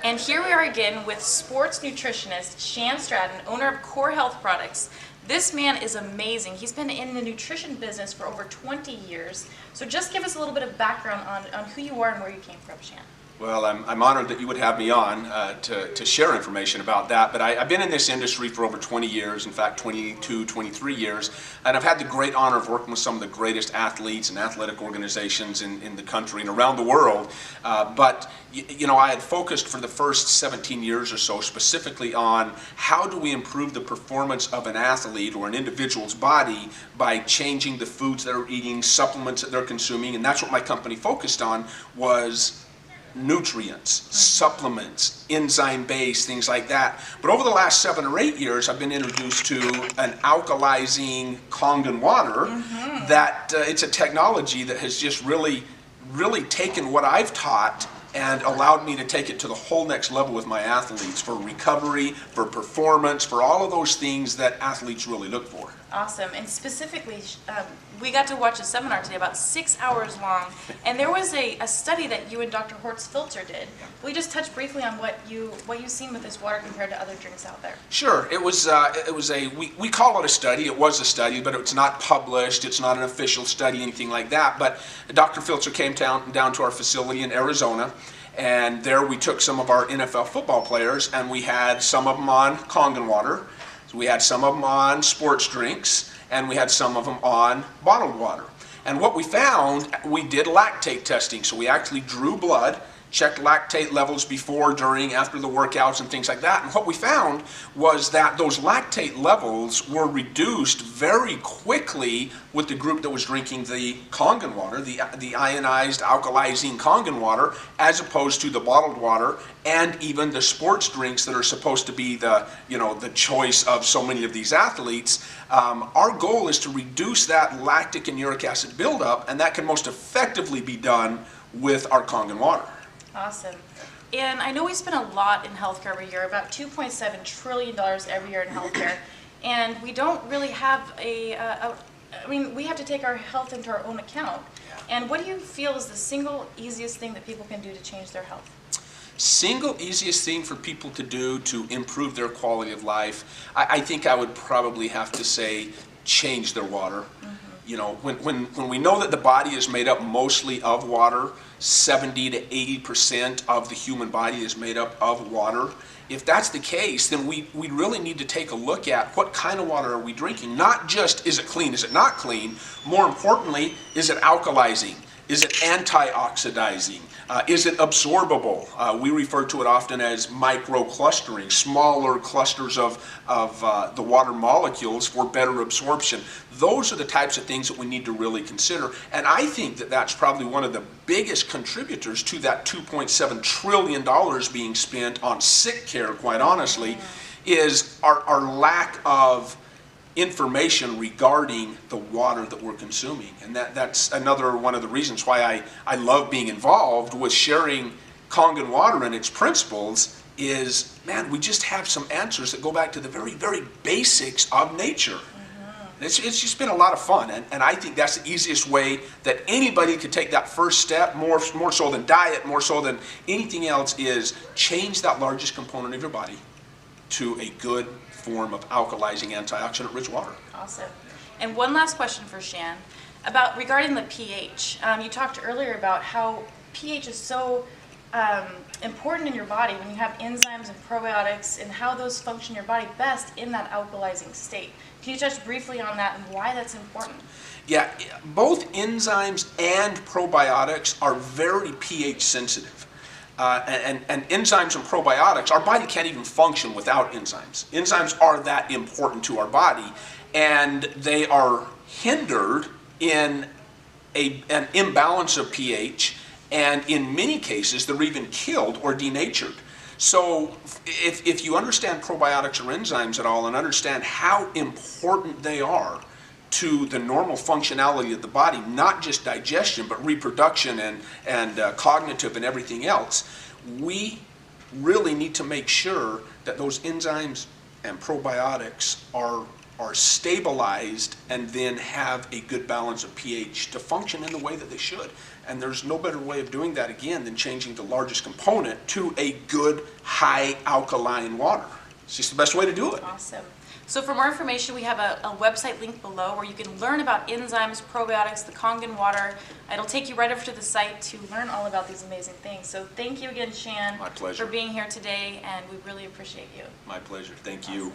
And here we are again with sports nutritionist Shan Stratton, owner of Core Health Products. This man is amazing. He's been in the nutrition business for over 20 years. So just give us a little bit of background on who you are and where you came from, Shan. Well, I'm honored that you would have me on to share information about that, but I've been in this industry for over 20 years, in fact 22, 23 years, and I've had the great honor of working with some of the greatest athletes and athletic organizations in the country and around the world. But you know, I had focused for the first 17 years or so specifically on how do we improve the performance of an athlete or an individual's body by changing the foods they're eating, supplements that they're consuming, and that's what my company focused on, was nutrients, supplements, enzyme-based, things like that. But over the last 7 or 8 years, I've been introduced to an alkalizing Kangen Water that it's a technology that has just really taken what I've taught and allowed me to take it to the whole next level with my athletes for recovery, for performance, for all of those things that athletes really look for. Awesome. And specifically, we got to watch a seminar today about 6 hours long, and there was a study that you and Dr. Filter did. Will you just touch briefly on what you've seen with this water compared to other drinks out there? Sure. It was we call it a study. It was a study, but it's not published. It's not an official study, anything like that. But Dr. Filter came down to our facility in Arizona, and there we took some of our NFL football players, and we had some of them on Kangen Water. So we had some of them on sports drinks, and we had some of them on bottled water. And what we found, we did lactate testing. So we actually drew blood, checked lactate levels before, during, after the workouts and things like that. And what we found was that those lactate levels were reduced very quickly with the group that was drinking the Kangen water, the ionized, alkalizing Kangen water, as opposed to the bottled water and even the sports drinks that are supposed to be the choice of so many of these athletes. Our goal is to reduce that lactic and uric acid buildup, and that can most effectively be done with our Kangen water. Awesome. And I know we spend a lot in healthcare every year, about $2.7 trillion every year in healthcare, and we don't really have we have to take our health into our own account. And what do you feel is the single easiest thing that people can do to change their health? Single easiest thing for people to do to improve their quality of life, I think I would probably have to say change their water. You know, when we know that the body is made up mostly of water, 70 to 80% of the human body is made up of water. If that's the case, then we really need to take a look at what kind of water are we drinking. Not just is it clean, is it not clean? More importantly, is it alkalizing? Is it antioxidizing? Is it absorbable? We refer to it often as microclustering, smaller clusters of the water molecules for better absorption. Those are the types of things that we need to really consider. And I think that that's probably one of the biggest contributors to that $2.7 trillion being spent on sick care, quite honestly, is our lack of information regarding the water that we're consuming. And that's another one of the reasons why I love being involved with sharing Kangen water and its principles is, man, we just have some answers that go back to the very, very basics of nature. It's just been a lot of fun, and I think that's the easiest way that anybody could take that first step, more so than diet, more so than anything else, is change that largest component of your body to a good form of alkalizing, antioxidant-rich water. Awesome. And one last question for Shan regarding the pH. You talked earlier about how pH is so important in your body when you have enzymes and probiotics and how those function in your body best in that alkalizing state. Can you touch briefly on that and why that's important? Yeah, both enzymes and probiotics are very pH sensitive. And enzymes and probiotics, our body can't even function without enzymes. Enzymes are that important to our body, and they are hindered in an imbalance of pH, and in many cases they're even killed or denatured. So if you understand probiotics or enzymes at all and understand how important they are to the normal functionality of the body, not just digestion, but reproduction and cognitive and everything else, we really need to make sure that those enzymes and probiotics are are stabilized and then have a good balance of pH to function in the way that they should. And there's no better way of doing that, again, than changing the largest component to a good, high alkaline water. It's just the best way to do it. Awesome. So for more information, we have a website link below where you can learn about enzymes, probiotics, the Kangen Water. It'll take you right over to the site to learn all about these amazing things. So thank you again, Shan, My pleasure. for being here today, and we really appreciate you. My pleasure. Thank Awesome. you.